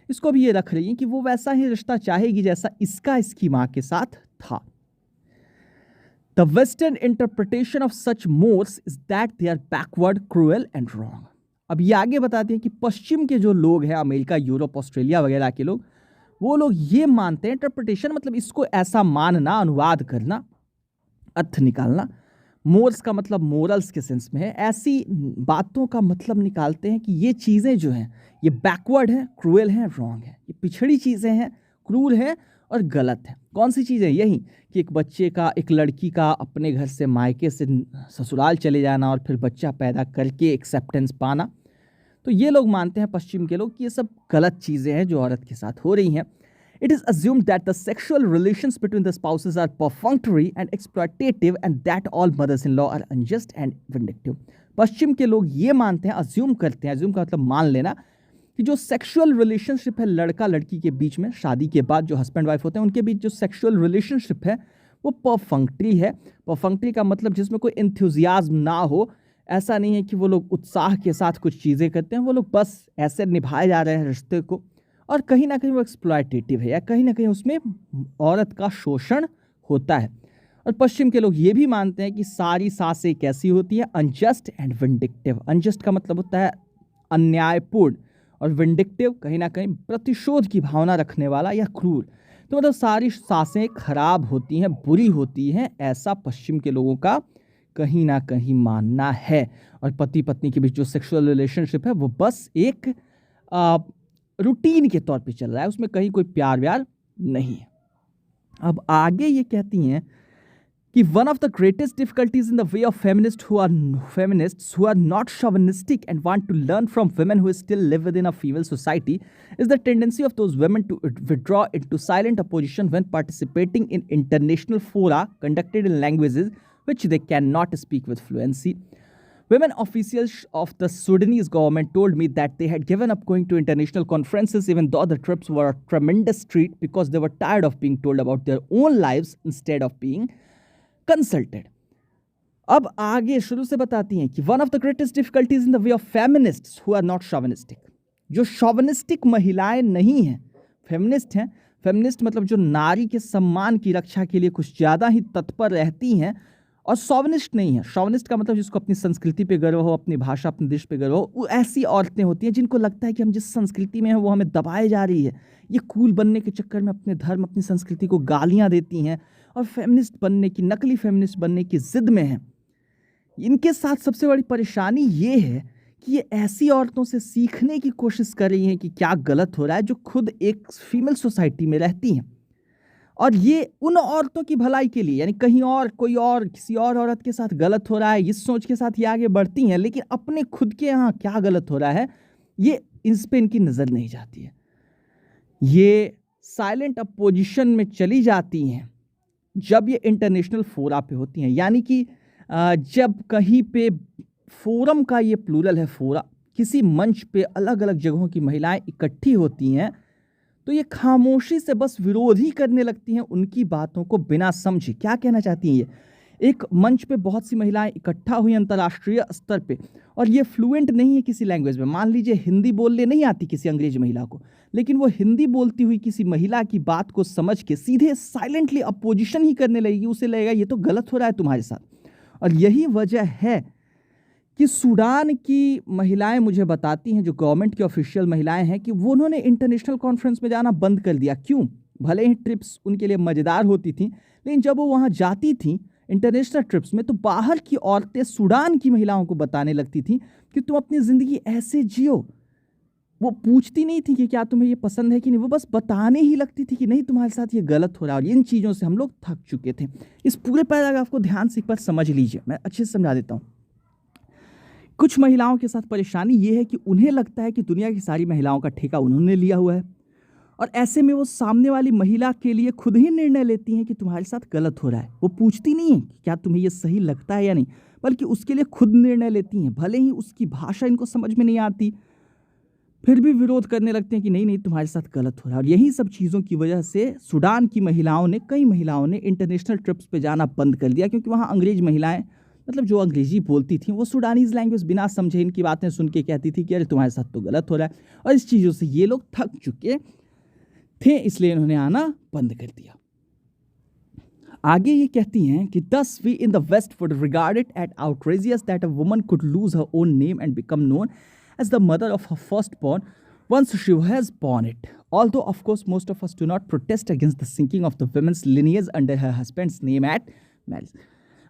इसको भी ये रख रही है कि वो वैसा ही रिश्ता चाहेगी जैसा इसकी माँ के साथ था। The Western interpretation of such mores is that they are backward, cruel and wrong. अब ये आगे बताते हैं कि पश्चिम के जो लोग हैं, अमेरिका, यूरोप, ऑस्ट्रेलिया वगैरह के लोग, वो लोग ये मानते हैं, इंटरप्रिटेशन मतलब इसको ऐसा मानना, अनुवाद करना, अर्थ निकालना। मोरल्स का मतलब मोरल्स के सेंस में है, ऐसी बातों का मतलब निकालते हैं कि ये चीज़ें जो हैं ये बैकवर्ड हैं, क्रूएल हैं, रॉन्ग हैं, ये पिछड़ी चीज़ें हैं, क्रूर हैं और गलत है। कौन सी चीज़ें? यही कि एक बच्चे का, एक लड़की का अपने घर से मायके से ससुराल चले जाना और फिर बच्चा पैदा करके एक्सेप्टेंस पाना। तो ये लोग मानते हैं, पश्चिम के लोग, कि ये सब गलत चीज़ें हैं जो औरत के साथ हो रही हैं। It is assumed that the sexual relations between the spouses are perfunctory and exploitative and that all mothers-in-law are unjust and vindictive. पश्चिम के लोग ये मानते हैं, अज्यूम करते हैं, अज्यूम का मतलब मान लेना, कि जो सेक्सुअल रिलेशनशिप है लड़का लड़की के बीच में, शादी के बाद जो हस्बैंड वाइफ होते हैं उनके बीच जो सेक्सुअल रिलेशनशिप है वो परफंक्ट्री है। परफंक्ट्री का मतलब जिसमें कोई एंथुजियाज्म ना हो, ऐसा नहीं है कि वो लोग उत्साह के साथ कुछ चीज़ें करते हैं, वो लोग बस ऐसे निभाए जा रहे हैं रिश्ते को, और कहीं ना कहीं वो एक्सप्लॉयटेटिव है या कहीं ना कहीं उसमें औरत का शोषण होता है। और पश्चिम के लोग ये भी मानते हैं कि सारी सासें कैसी होती हैं, अनजस्ट एंड विंडिक्टिव। अनजस्ट का मतलब होता है अन्यायपूर्ण, और विंडिक्टिव कहीं ना कहीं प्रतिशोध की भावना रखने वाला या क्रूर। तो मतलब सारी सासें खराब होती हैं, बुरी होती हैं, ऐसा पश्चिम के लोगों का कहीं ना कहीं मानना है। और पति पत्नी के बीच जो सेक्सुअल रिलेशनशिप है वो बस एक रूटीन के तौर पे चल रहा है, उसमें कहीं कोई प्यार व्यार नहीं है। अब आगे ये कहती हैं कि one of the greatest difficulties in the way of feminists who are not chauvinistic and want to learn from women who still live within a female society is the tendency of those women to withdraw into silent opposition when participating in international fora conducted in languages which they cannot speak with fluency. Women officials of the Sudanese government told me that they had given up going to international conferences even though the trips were a tremendous treat because they were tired of being told about their own lives instead of being consulted. अब आगे शुरू से बताती हैं कि one of the greatest difficulties in the way of feminists who are not chauvinistic, जो chauvinistic महिलाएं नहीं हैं, फेमिनिस्ट हैं। फेमिनिस्ट मतलब जो नारी के सम्मान की रक्षा के लिए कुछ ज़्यादा ही तत्पर रहती हैं, और शॉविनिस्ट नहीं है। शॉविनिस्ट का मतलब जिसको अपनी संस्कृति पे गर्व हो, अपनी भाषा, अपने देश पे गर्व हो, वो ऐसी औरतें होती हैं जिनको लगता है कि हम जिस संस्कृति में हैं वो हमें दबाए जा रही है। ये कूल बनने के चक्कर में अपने धर्म, अपनी संस्कृति को गालियाँ देती हैं और फेमिनिस्ट बनने की, नकली फेमिनिस्ट बनने की जिद में हैं। इनके साथ सबसे बड़ी परेशानी ये है कि ये ऐसी औरतों से सीखने की कोशिश कर रही हैं कि क्या गलत हो रहा है, जो खुद एक फीमेल सोसाइटी में रहती हैं, और ये उन औरतों की भलाई के लिए, यानी कहीं और कोई और किसी और औरत के साथ गलत हो रहा है इस सोच के साथ ये आगे बढ़ती हैं, लेकिन अपने खुद के यहाँ क्या गलत हो रहा है ये इस पे इनकी नज़र नहीं जाती है। ये साइलेंट अपोजिशन में चली जाती हैं जब ये इंटरनेशनल फोरा पे होती हैं, यानी कि जब कहीं पे फोरम का ये प्लूरल है, फोरा, किसी मंच पे अलग अलग जगहों की महिलाएं इकट्ठी होती हैं, तो ये खामोशी से बस विरोध ही करने लगती हैं उनकी बातों को बिना समझे। क्या कहना चाहती हैं ये? एक मंच पे बहुत सी महिलाएं इकट्ठा हुई अंतर्राष्ट्रीय स्तर पे, और ये फ्लुएंट नहीं है किसी लैंग्वेज में। मान लीजिए हिंदी बोलने नहीं आती किसी अंग्रेजी महिला को, लेकिन वो हिंदी बोलती हुई किसी महिला की बात को समझ के सीधे साइलेंटली अपोजिशन ही करने लगेगी। उसे लगेगा ये तो गलत हो रहा है तुम्हारे साथ। और यही वजह है कि सूडान की महिलाएं मुझे बताती हैं, जो गवर्नमेंट की ऑफिशियल महिलाएं हैं, कि वो उन्होंने इंटरनेशनल कॉन्फ्रेंस में जाना बंद कर दिया। क्यों? भले ही ट्रिप्स उनके लिए मज़ेदार होती थी, लेकिन जब वो वहाँ जाती थी इंटरनेशनल ट्रिप्स में, तो बाहर की औरतें सूडान की महिलाओं को बताने लगती थी कि तुम अपनी ज़िंदगी ऐसे जियो। वो पूछती नहीं थी कि क्या तुम्हें ये पसंद है कि नहीं, वो बस बताने ही लगती थी कि नहीं तुम्हारे साथ ये गलत हो रहा है। और इन चीज़ों से हम लोग थक चुके थे। इस पूरे पैराग्राफ को ध्यान से एक बार समझ लीजिए, मैं अच्छे से समझा देता हूँ। कुछ महिलाओं के साथ परेशानी ये है कि उन्हें लगता है कि दुनिया की सारी महिलाओं का ठेका उन्होंने लिया हुआ है, और ऐसे में वो सामने वाली महिला के लिए खुद ही निर्णय लेती हैं कि तुम्हारे साथ गलत हो रहा है। वो पूछती नहीं है कि क्या तुम्हें ये सही लगता है या नहीं, बल्कि उसके लिए खुद निर्णय लेती हैं। भले ही उसकी भाषा इनको समझ में नहीं आती, फिर भी विरोध करने लगते हैं कि नहीं नहीं तुम्हारे साथ गलत हो रहा है। और यही सब चीज़ों की वजह से सूडान की महिलाओं ने, कई महिलाओं ने इंटरनेशनल ट्रिप्स पे जाना बंद कर दिया, क्योंकि वहाँ अंग्रेज महिलाएं, मतलब जो अंग्रेजी बोलती थी, वो सूडानीज लैंग्वेज बिना समझे इनकी बातें सुन के कहती थी कि अरे तुम्हारे साथ तो गलत हो रहा है। और इस चीज़ों से ये लोग थक चुके थे, इसलिए इन्होंने आना बंद कर दिया। आगे ये कहती हैं कि thus we in the West would regard it as outrageous that a woman could lose her own name and become known as the mother of her firstborn once she has born it. Although, of course, most of us do not protest against the sinking of the women's lineage under her husband's name at marriage.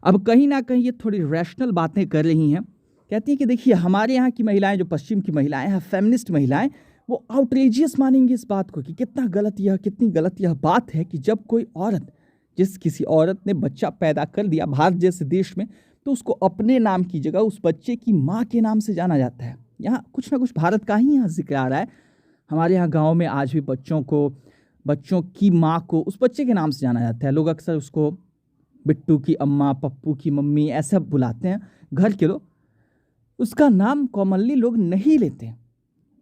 अब कहीं ना कहीं ये थोड़ी rational बातें कर रही हैं। कहती हैं कि देखिए हमारे यहाँ की महिलाएं, जो पश्चिम की महिलाएं हैं, फेमिनिस्ट महिलाएं, वो आउटरेजियस मानेंगी इस बात को कि कितनी गलत यह बात है कि जब कोई औरत, किसी औरत ने बच्चा पैदा कर दिया भारत जैसे देश में, तो उसको अपने नाम की जगह उस बच्चे की माँ के नाम से जाना जाता है। यहाँ कुछ ना कुछ भारत का ही यहाँ जिक्र आ रहा है। हमारे यहाँ गांव में आज भी बच्चों की माँ को उस बच्चे के नाम से जाना जाता है। लोग अक्सर उसको बिट्टू की अम्मा, पप्पू की मम्मी ऐसा बुलाते हैं घर के लोग। उसका नाम कॉमनली लोग नहीं लेते।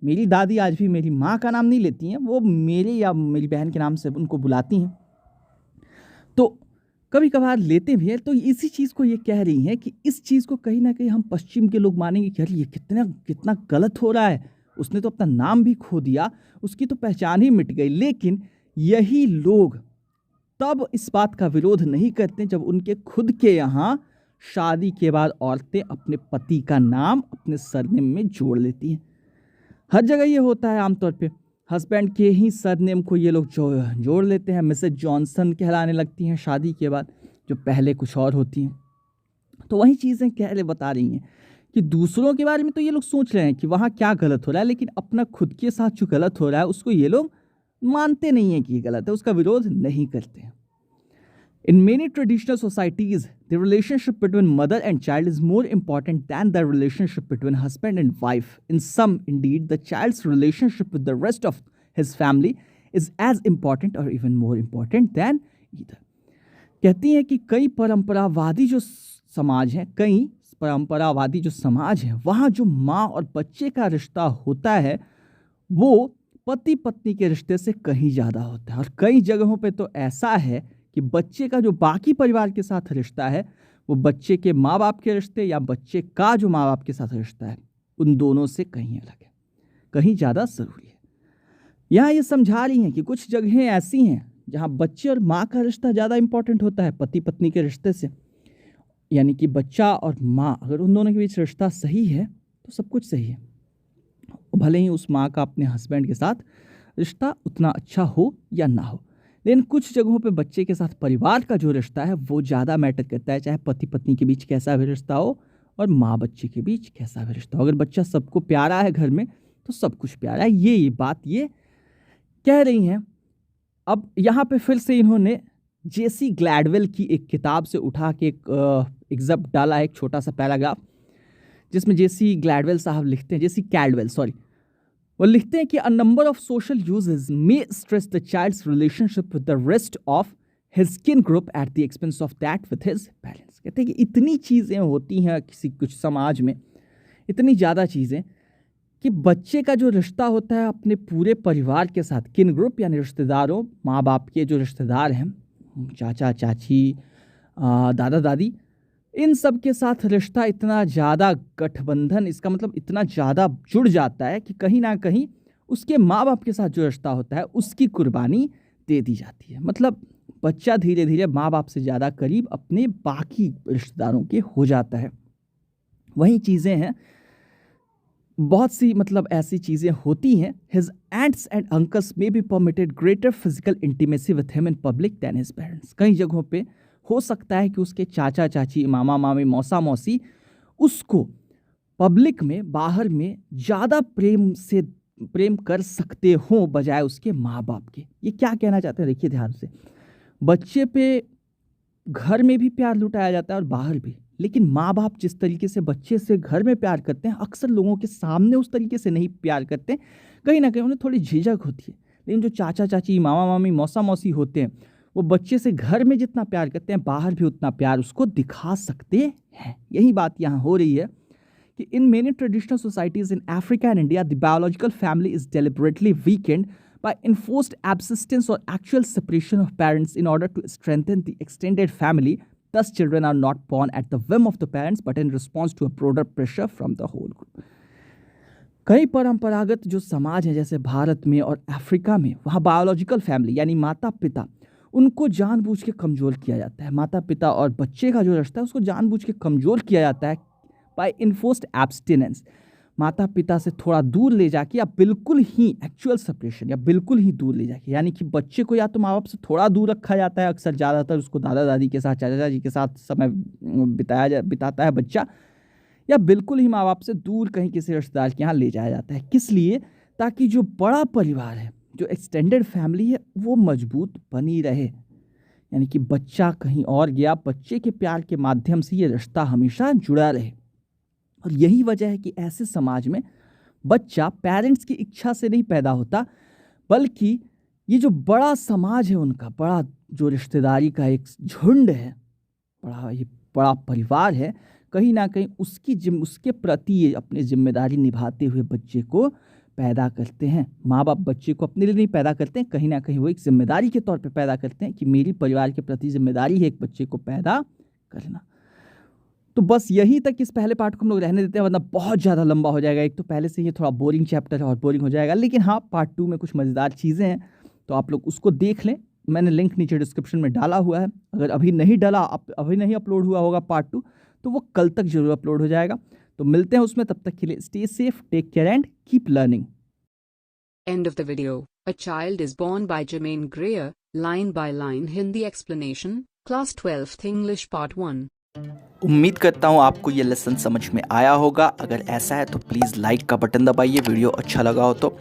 मेरी दादी आज भी मेरी माँ का नाम नहीं लेती हैं, वो मेरे या मेरी बहन के नाम से उनको बुलाती हैं। तो कभी कभार लेते भी हैं। तो इसी चीज़ को ये कह रही हैं कि इस चीज़ को कहीं ना कहीं हम पश्चिम के लोग मानेंगे कि अरे ये कितना गलत हो रहा है, उसने तो अपना नाम भी खो दिया, उसकी तो पहचान ही मिट गई। लेकिन यही लोग तब इस बात का विरोध नहीं करते जब उनके खुद के यहाँ शादी के बाद औरतें अपने पति का नाम अपने सरनेम में जोड़ लेती हैं। हर जगह ये होता है। आमतौर पे हस्बैंड के ही सरनेम को ये लोग जोड़ लेते हैं। मिसेज जॉनसन कहलाने लगती हैं शादी के बाद, जो पहले कुछ और होती हैं। तो वही चीज़ें बता रही हैं कि दूसरों के बारे में तो ये लोग सोच रहे हैं कि वहाँ क्या गलत हो रहा है, लेकिन अपना खुद के साथ जो गलत हो रहा है उसको ये लोग मानते नहीं हैं कि ये गलत है, उसका विरोध नहीं करते हैं। In many traditional societies, the relationship between mother and child is more important than the relationship between husband and wife. In some, indeed, the child's relationship with the rest of his family is as important or even more important than either. कहती हैं कि कई परंपरावादी जो समाज है, वहाँ जो माँ और बच्चे का रिश्ता होता है वो पति पत्नी के रिश्ते से कहीं ज़्यादा होता है। और कई जगहों पे तो ऐसा है कि बच्चे का जो बाकी परिवार के साथ रिश्ता है वो बच्चे के माँ बाप के रिश्ते या बच्चे का जो माँ बाप के साथ रिश्ता है उन दोनों से कहीं अलग है, कहीं ज़्यादा ज़रूरी है। यहाँ ये समझा रही हैं कि कुछ जगहें ऐसी हैं जहाँ बच्चे और माँ का रिश्ता ज़्यादा इंपॉर्टेंट होता है पति पत्नी के रिश्ते से, यानी कि बच्चा और माँ अगर उन दोनों के बीच रिश्ता सही है तो सब कुछ सही है। भले ही उस माँ का अपने हस्बैंड के साथ रिश्ता उतना अच्छा हो या ना हो, लेकिन कुछ जगहों पे बच्चे के साथ परिवार का जो रिश्ता है वो ज़्यादा मैटर करता है, चाहे पति पत्नी के बीच कैसा भी रिश्ता हो और माँ बच्चे के बीच कैसा भी रिश्ता हो। अगर बच्चा सबको प्यारा है घर में तो सब कुछ प्यारा है, ये बात ये कह रही हैं। अब यहाँ पे फिर से इन्होंने जेसी ग्लैडवेल की एक किताब से उठा के एक एग्जैप्ट डाला है, एक छोटा सा पैराग्राफ, जिसमें जेसी ग्लैडवेल साहब लिखते हैं, जेसी कैडवेल सॉरी, वो लिखते हैं कि a number of social usages may stress the child's relationship with the rest of his kin group at the expense of that with his parents. कहते हैं कि इतनी चीज़ें होती हैं किसी कुछ समाज में, इतनी ज़्यादा चीज़ें कि बच्चे का जो रिश्ता होता है अपने पूरे परिवार के साथ, किन ग्रुप यानी रिश्तेदारों, माँ बाप के जो रिश्तेदार हैं, चाचा चाची, दादा दादी, इन सब के साथ रिश्ता इतना ज़्यादा गठबंधन, इसका मतलब इतना ज़्यादा जुड़ जाता है कि कहीं ना कहीं उसके माँ बाप के साथ जो रिश्ता होता है उसकी कुर्बानी दे दी जाती है। मतलब बच्चा धीरे धीरे माँ बाप से ज़्यादा करीब अपने बाकी रिश्तेदारों के हो जाता है। वही चीज़ें हैं, बहुत सी मतलब ऐसी चीज़ें होती हैं। His aunts and uncles may be permitted greater physical intimacy with him in public than his parents. कई जगहों पे हो सकता है कि उसके चाचा चाची, मामा मामी, मौसा मौसी उसको पब्लिक में, बाहर में ज़्यादा प्रेम कर सकते हों बजाय उसके माँ बाप के। ये क्या कहना चाहते हैं देखिए ध्यान से, बच्चे पे घर में भी प्यार लुटाया जाता है और बाहर भी, लेकिन माँ बाप जिस तरीके से बच्चे से घर में प्यार करते हैं अक्सर लोगों के सामने उस तरीके से नहीं प्यार करते, कहीं ना कहीं उन्हें थोड़ी झिझक होती है। लेकिन जो चाचा चाची, मामा मामी, मौसा मौसी होते हैं वो बच्चे से घर में जितना प्यार करते हैं बाहर भी उतना प्यार उसको दिखा सकते हैं। यही बात यहाँ हो रही है कि in many traditional societies in Africa and India the biological family is deliberately weekend by enforced absistence or actual separation of parents in order to strengthen the extended family. Thus, children are not born at the whim of the parents, but in response to a broader pressure from the whole group. कई परंपरागत जो समाज है जैसे भारत में और Africa में, वहाँ बायोलॉजिकल फैमिली यानी माता पिता, उनको जानबूझ के कमज़ोर किया जाता है। माता पिता और बच्चे का जो रिश्ता है उसको जानबूझ के कमज़ोर किया जाता है बाय इन्फोर्स्ड एब्सटिनेंस, माता पिता से थोड़ा दूर ले जाके, या बिल्कुल ही एक्चुअल सेपरेशन, या बिल्कुल ही दूर ले जाके। यानी कि बच्चे को या तो माँ बाप से थोड़ा दूर रखा जाता है, अक्सर ज़्यादातर उसको दादा दादी के साथ, चाचा चाची के साथ समय बिताता है बच्चा, या बिल्कुल ही माँ बाप से दूर कहीं किसी रिश्तेदार के यहाँ ले जाया जाता है। किस लिए? ताकि जो बड़ा परिवार है, जो एक्सटेंडेड फैमिली है, वो मजबूत बनी रहे। यानी कि बच्चा कहीं और गया, बच्चे के प्यार के माध्यम से ये रिश्ता हमेशा जुड़ा रहे। और यही वजह है कि ऐसे समाज में बच्चा पेरेंट्स की इच्छा से नहीं पैदा होता, बल्कि ये जो बड़ा समाज है उनका, बड़ा जो रिश्तेदारी का एक झुंड है, बड़ा परिवार है, कहीं ना कहीं उसके प्रति ये अपनी जिम्मेदारी निभाते हुए बच्चे को पैदा करते हैं। माँ बाप बच्चे को अपने लिए नहीं पैदा करते हैं, कहीं ना कहीं वो एक जिम्मेदारी के तौर पे पैदा करते हैं कि मेरी परिवार के प्रति जिम्मेदारी है एक बच्चे को पैदा करना। तो बस यहीं तक इस पहले पार्ट को हम लोग रहने देते हैं, वरना बहुत ज़्यादा लंबा हो जाएगा। एक तो पहले से ये थोड़ा बोरिंग चैप्टर है और बोरिंग हो जाएगा, लेकिन हाँ पार्ट 2 में कुछ मज़ेदार चीज़ें हैं, तो आप लोग उसको देख लें। मैंने लिंक नीचे डिस्क्रिप्शन में डाला हुआ है। अगर अभी नहीं डाला, अभी नहीं अपलोड हुआ होगा पार्ट 2, तो वो कल तक जरूर अपलोड हो जाएगा। तो मिलते हैं उसमें, तब तक के लिए stay safe, take care and keep learning. End of the video. A child is born by Jermaine Greer, line by line Hindi explanation, class 12th English part 1. उम्मीद करता हूँ आपको ये लेसन समझ में आया होगा। अगर ऐसा है तो प्लीज़ लाइक का बटन दबाइए, वीडियो अच्छा लगा हो तो,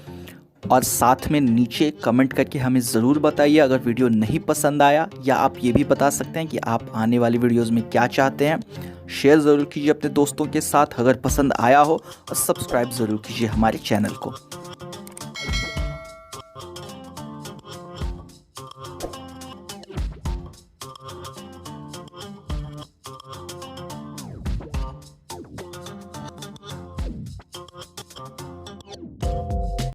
और साथ में नीचे कमेंट करके हमें ज़रूर बताइए अगर वीडियो नहीं पसंद आया, या आप ये भी बता सकते हैं कि आप आने वाली वीडियोज़ में क्या चाहते हैं। शेयर ज़रूर कीजिए अपने दोस्तों के साथ अगर पसंद आया हो, और सब्सक्राइब ज़रूर कीजिए हमारे चैनल को।